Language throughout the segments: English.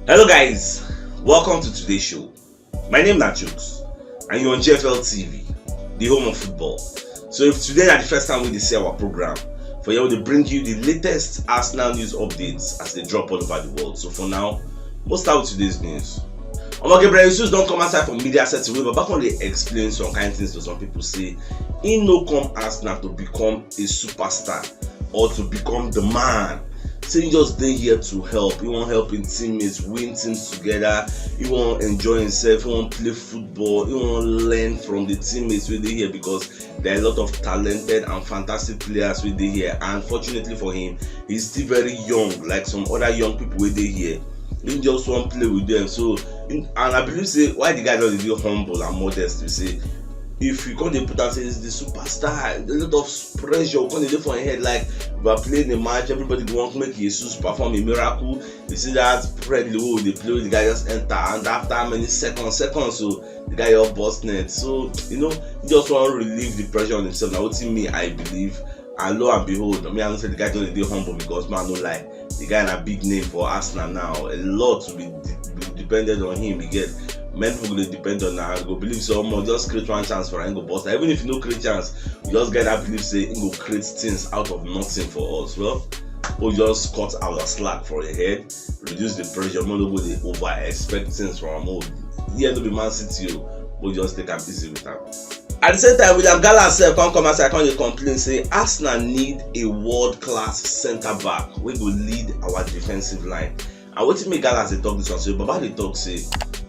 Hello guys, welcome to today's show. My name is CHUKS and you're on JFL TV, the home of football. So if today is the first time we see our program, for you to bring you the latest Arsenal news updates as they drop all over the world. So for now, we'll start with today's news. Gabriel Jesus don't come outside from media set away, but back when they explain some kind of things to some people say, he no come Arsenal to become a superstar or to become the man. Say he just there here to help. He want help in teammates, win teams together. He want enjoy himself. He want play football. He want learn from the teammates with they here because there are a lot of talented and fantastic players with they here. And fortunately for him, he's still very young, like some other young people with they here. He just want play with them. So, and I believe say why the guy doesn't be humble and modest. We say, if you can't put and say it's the superstar, a lot of pressure can't dey for your head like we are playing a match, everybody want to make Jesus perform a miracle. You see that spread the way they play, the guy just enter and after how many seconds, so the guy all bust net. So he just want to relieve the pressure on himself. Now what me I believe, and lo and behold, I don't say the guy don't dey humble because man no lie, the guy na big name for Arsenal now. A lot to be dependent on him. You get. Many people will depend on that. Go believe so more. Just create one chance for him go bust. Even if you no create chance, you just get that belief say he go create things out of nothing for us. Well, we just cut our slack for your head, reduce the pressure. No go dey over expect things from him. Here no be Man City, we just take am easy with them. At the same time, William Gallas come outside, come complain say Arsenal need a world-class centre back wey go lead our defensive line. And wetin make Gallas dey talk this one? So Baba dey talk say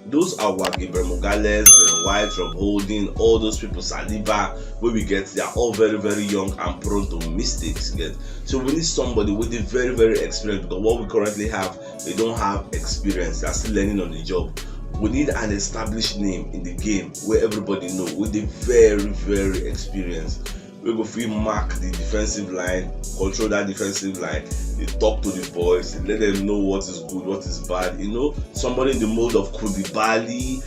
those are what Grimaldo, White, Rob Holding, all those people, Saliba, where we get, they are all very, very young and prone to mistakes. Get so we need somebody with a very, very experienced, because what we currently have, they don't have experience, they are still learning on the job. We need an established name in the game where everybody know with a very, very experienced. We go feel mark the defensive line, control that defensive line. They talk to the boys, they let them know what is good, what is bad. Somebody in the mode of Koulibaly,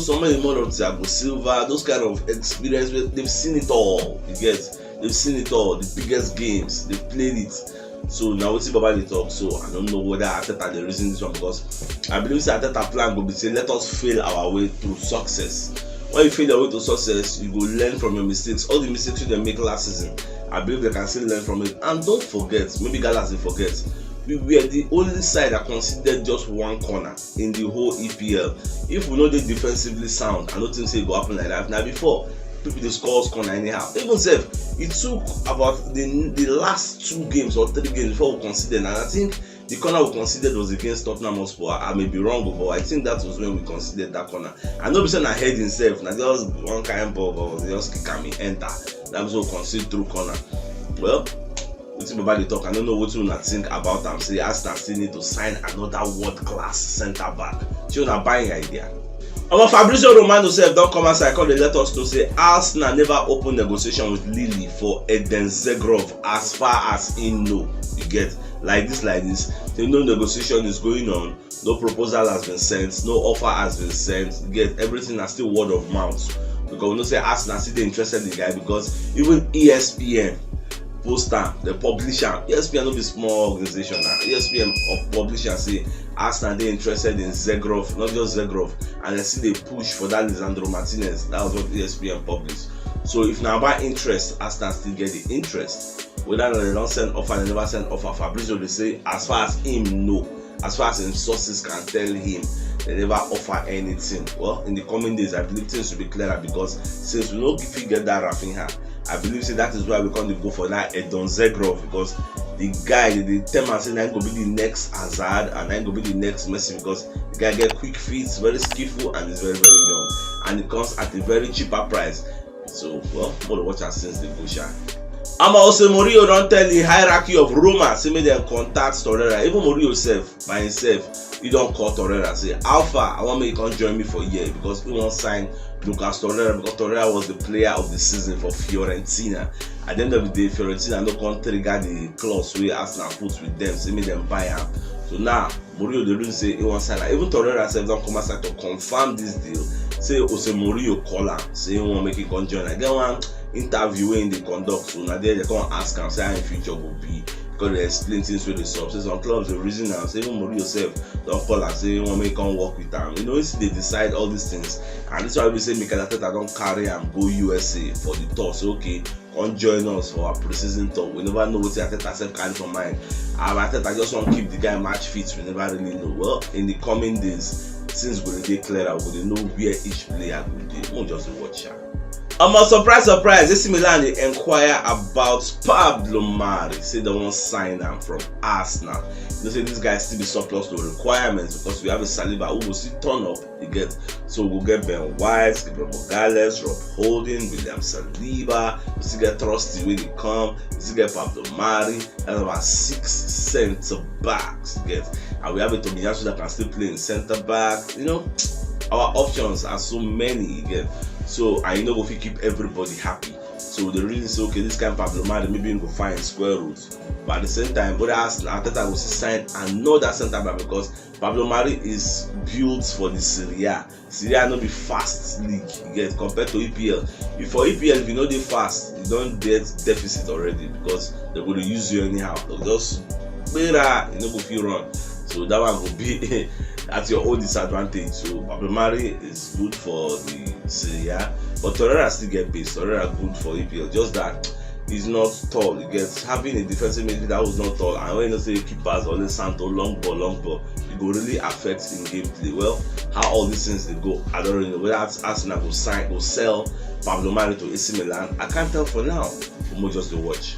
somebody in the mode of Thiago Silva. Those kind of experience, they've seen it all. They've seen it all. The biggest games, they've played it. So now we see Baba they talk. So I don't know whether Arteta the reason this one, because I believe Arteta plan will be say let us fail our way through success. When you fail your way to success, you go learn from your mistakes. All the mistakes you didn't make last season, I believe they can still learn from it. And don't forget, maybe Gallas they forget, we were the only side that considered just one corner in the whole EPL. If we know they defensively sound, I don't think say it go happen like that. Now before, people they score corner anyhow. Even if it took about the last 2 games or 3 games before we considered, and I think the corner we considered was against Tottenham Hotspur. I may be wrong, but I think that was when we considered that corner. I know saying I head himself, now just one kind ball, but just kick and me enter. That was what considered through corner. Well, we think about the talk. I don't know what you think about them. Say Arsenal still need to sign another world-class centre back. So you not buying idea. Fabrizio Romano said don't come outside, they let us know say Arsenal never opened negotiation with Lille for Eden Zegrov as far as he know. You get like this. They know negotiation is going on, no proposal has been sent, no offer has been sent. You get everything is still word of mouth. Because we know say Arsenal still interested in the guy, because even ESPN poster, the publisher, ESPN no be small organization now. ESPN of publisher say Arsenal they interested in Zegrov, not just Zegrov, and they see they push for that Lisandro Martinez. That was what ESPN published. So if now about interest, Arsenal still get the interest. Whether they don't send offer, they never send offer. Fabrizio they say as far as him know, as far as his sources can tell him, they never offer anything. Well, in the coming days, I believe things will be clearer, because since we know if we get that Rafinha, I believe that is why we can't go for that Eden Zegrov, because the guy, the tell man saying that going to be the next Hazard and that going to be the next Messi, because the guy get quick feet, very skillful, and is very, very young, and it comes at a very cheaper price. So well, more to watch out since the go shine. Also Mourinho don't tell the hierarchy of Roma say make them contact Torreira. Even Mourinho self by himself, he don't call Torreira say Alpha, I want me to come join me for a year, because he won't sign Lucas Torreira, because Torreira was the player of the season for Fiorentina. At the end of the day, Fiorentina no come trigger the clause where Arsenal puts with them, say make them buy him. So now Mourinho the reason say he won't sign. Even Torreira self don't come outside to confirm this deal. Say Jose Mourinho call him, say he won't make it come join. I get one interview in the conduct, so now they come ask him say how in future will be. because they explain things with the sub. Say some clubs the reason now. Say even Mourinho yourself don't call and say want me come work with them. You know, they decide all these things, and this is why we say Mikel Arteta don't carry and go USA for the tour. So okay, come join us for our pre-season tour. We never know what Arteta self carry for mind. Arteta just want to keep the guy match fit. We never really know. Well, in the coming days, since we already clear out, we know where each player will do. Won't just watch her. Surprise, AC Milan they inquire about Pablo Mari. Say they won't sign him from Arsenal. You know, say this guy still be surplus to requirements because we have a Saliba who will still turn up. You get, so we'll get Ben White, Gabriel Magalhaes, Rob Holding, William Saliba. We still get Trusty when he come. We still get Pablo Mari. And about 6 centre backs. You get, and we have a Tomiyasu that can still play in centre back. You know, our options are so many. You get. So I know if we keep everybody happy. So the reason is okay, this kind of Pablo Mari maybe we go find square roots. But at the same time, but Arteta will sign another centre back because Pablo Mari is built for the Serie A. Serie A not be fast league, you get, compared to EPL. If for EPL, if you know they fast, you don't get deficit already because they're going to use you anyhow. They'll just better, you know, if you run. So that one will be at your own disadvantage. So Pablo Mari is good for the Serie A, but Torreira still get paid. Torreira good for EPL. Just that he's not tall. He gets having a defensive midfielder that was not tall. And when you say keepers or Santo long ball, it will really affect in gameplay. Well, how all these things they go, I don't really know. Whether Arsenal will sell Pablo Mari to AC Milan, I can't tell for now. We'll just to watch.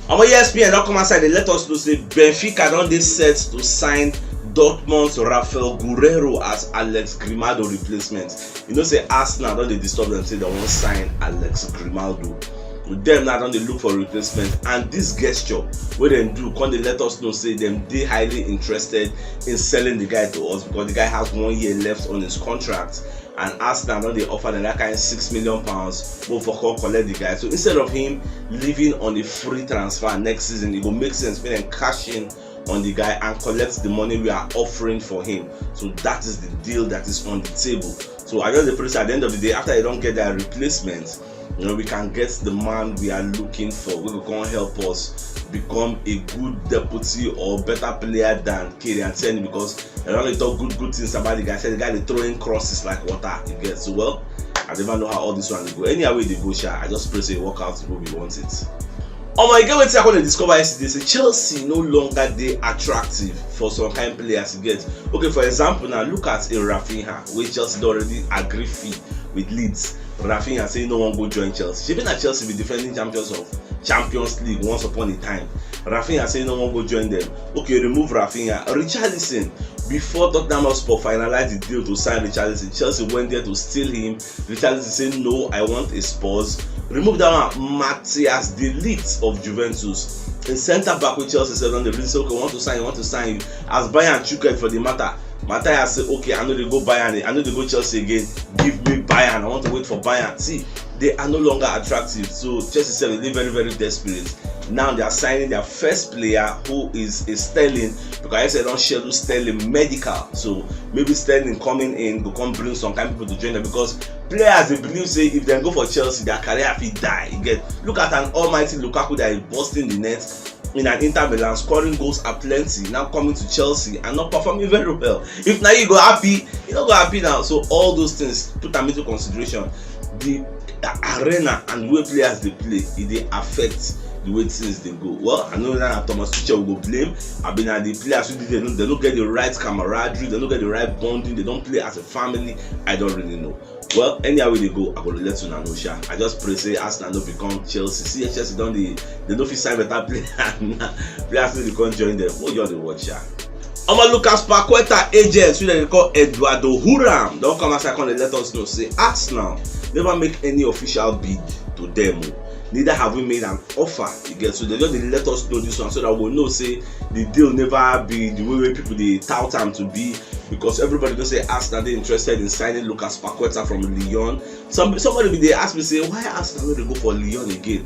ESPN don't come outside. They let us know say Benfica don't they set to sign Dortmund's Rafael Guerreiro as Alex Grimaldo replacement. You know, say Arsenal don't they disturb them say they won't sign Alex Grimaldo. With them now don't they look for replacement, and this gesture what they do, can they let us know say them they highly interested in selling the guy to us because the guy has 1 year left on his contract. And Arsenal don't they offer them that kind of £6 million both for collect the guy. So instead of him leaving on a free transfer next season, it will make sense for them cash in on the guy and collect the money we are offering for him. So that is the deal that is on the table. So I just the place at the end of the day, after they don't get their replacement, you know, we can get the man we are looking for. We can help us become a good deputy or better player than Kylian Tierney because they only talk good things about the guy. Say the guy they throwing crosses like water. You get so well. I never know how all this one they go. Any way they go, I just pray say work out the way we want it. My get what I want to discover yesterday. Say Chelsea no longer they attractive for some kind of players to get. Okay, for example, now look at a Rafinha, which Chelsea already agree fee with Leeds. Rafinha say no one go join Chelsea. She been at Chelsea be defending champions of Champions League once upon a time. Rafinha say no one go join them. Okay, remove Rafinha. Richarlison, before Tottenham Hotspur finalized the deal to sign Richarlison, Chelsea went there to steal him. Richarlison said no, I want a Spurs. Remove that one. Matthias De Ligt of Juventus. In centre back with Chelsea said on the reason okay, want to sign you. As Bayern CHUKS for the matter. Matthias said okay, I know they go Bayern, I know they go Chelsea again. Give me Bayern. I want to wait for Bayern. See, they are no longer attractive. So Chelsea said they very, very desperate. Now they are signing their first player who is a Sterling because I said don't schedule Sterling medical. So maybe Sterling coming in will come bring some kind of people to join them because players they believe say if they go for Chelsea their career will die. You get look at an almighty Lukaku that is busting the net in an Inter Milan, scoring goals are plenty. Now coming to Chelsea and not performing very well. If now you go happy, you don't go happy now. So all those things put them into consideration. The arena and the way players they play, it they affect the way things they go. Well, I know that Thomas Tuchel will go blame. I've been at the players who they don't get the right camaraderie, they don't get the right bonding, they don't play as a family. I don't really know. Well, anyhow they go, I'm gonna let you know. I just pray say Arsenal no become Chelsea. See Chelsea don't they don't fit sign better player. Players they can't join them. Oh, you're the watcher. Lucas Paqueta agents who they call Eduardo Huram don't come outside and let us know. Say Arsenal never make any official bid to them. Neither have we made an offer. You get so they just let us know this one so that we'll know say the deal never be the way people they tout them to be because everybody don't say Arsenal they interested in signing Lucas Paqueta from Lyon. Somebody they ask me say why Arsenal will they go for Lyon again?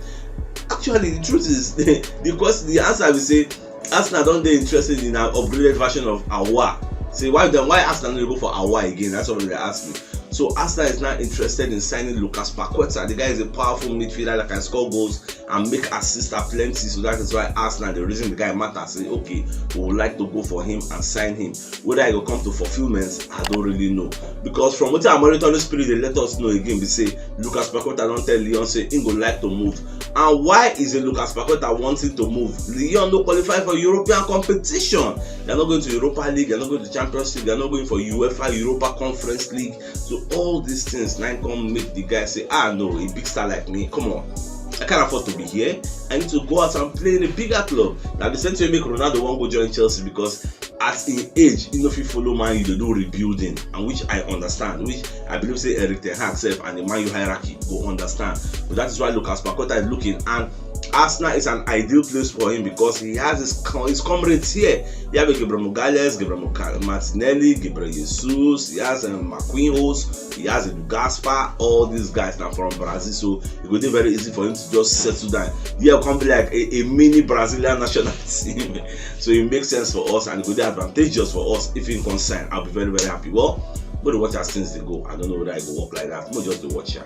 Actually, the truth is the answer will say Arsenal don't they interested in an upgraded version of Awa. Say why Arsenal will go for Awa again? That's what they ask me. So Arsenal is now interested in signing Lucas Paqueta. The guy is a powerful midfielder that can score goals and make assists plenty. So that is why Arsenal, the reason the guy matters, say okay, we would like to go for him and sign him. Whether he will come to fulfillment, I don't really know. Because from what I'm monitoring spirit, they let us know again. They say Lucas Paqueta don't tell Lyon say he go like to move. And why is a Lucas Paqueta wanting to move? Lyon no qualify for European competition. They're not going to Europa League, they're not going to Champions League, they're not going for UEFA Europa Conference League. So all these things now come make the guy say, no, a big star like me, come on, I can't afford to be here. I need to go out and play in a bigger club. Now the same thing make Ronaldo won't go join Chelsea because at in age, if you follow Man U, they do rebuilding, and which I understand, which I believe say Eric Ten Hag self and the Man U hierarchy go understand. But that is why Lucas Paqueta is looking, and Arsenal is an ideal place for him because he has his comrades here. He has Gabriel Magalhaes, Gabriel Martinelli, Gabriel Jesus, he has Marquinhos, he has Gaspar, all these guys now from Brazil. So it would be very easy for him to just settle down. Yeah, come be like a mini Brazilian national team. So it makes sense for us and it would be advantageous for us if he can sign. I'll be very, very happy. Well, go to watch as things they go. I don't know whether I go work like that. We'll just to watch here.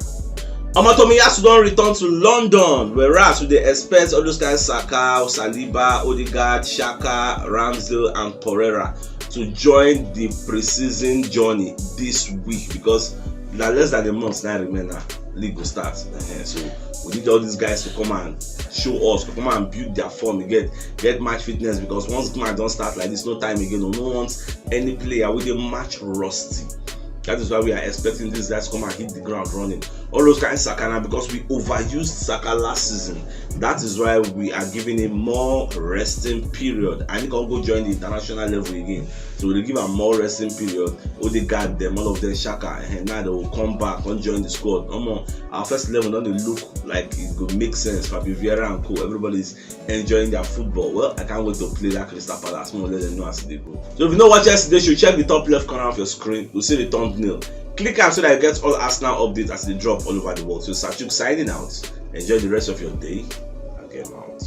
Tomiyasu don't return to London, whereas we dey expect all those guys Saka, Saliba, Odegaard, Xhaka, Ramsdale and Pereira to join the preseason journey this week because na less than a month now remain now league will start. So we need all these guys to come and show us, to come and build their form again, get match fitness, because once match don't start like this, no time again, no one wants any player with a match rusty. That is why we are expecting these guys to come and hit the ground running. All those kinds of Saka, because we overused Saka last season. That is why we are giving him more resting period. And he can go join the international level again. So we'll give him more resting period. Odegaard them, all of them Xhaka, and now they will come back and join the squad. Our first 11 don't look like it could make sense. Fabio Vieira and co. Everybody's enjoying their football. Well, I can't wait to play that Crystal Palace. More let them know as they go. So if you know what yesterday, you should check the top left corner of your screen. You'll see the thumbnail. Click on so that you get all Arsenal updates as they drop all over the world. So CHUKS signing out. Enjoy the rest of your day and get out.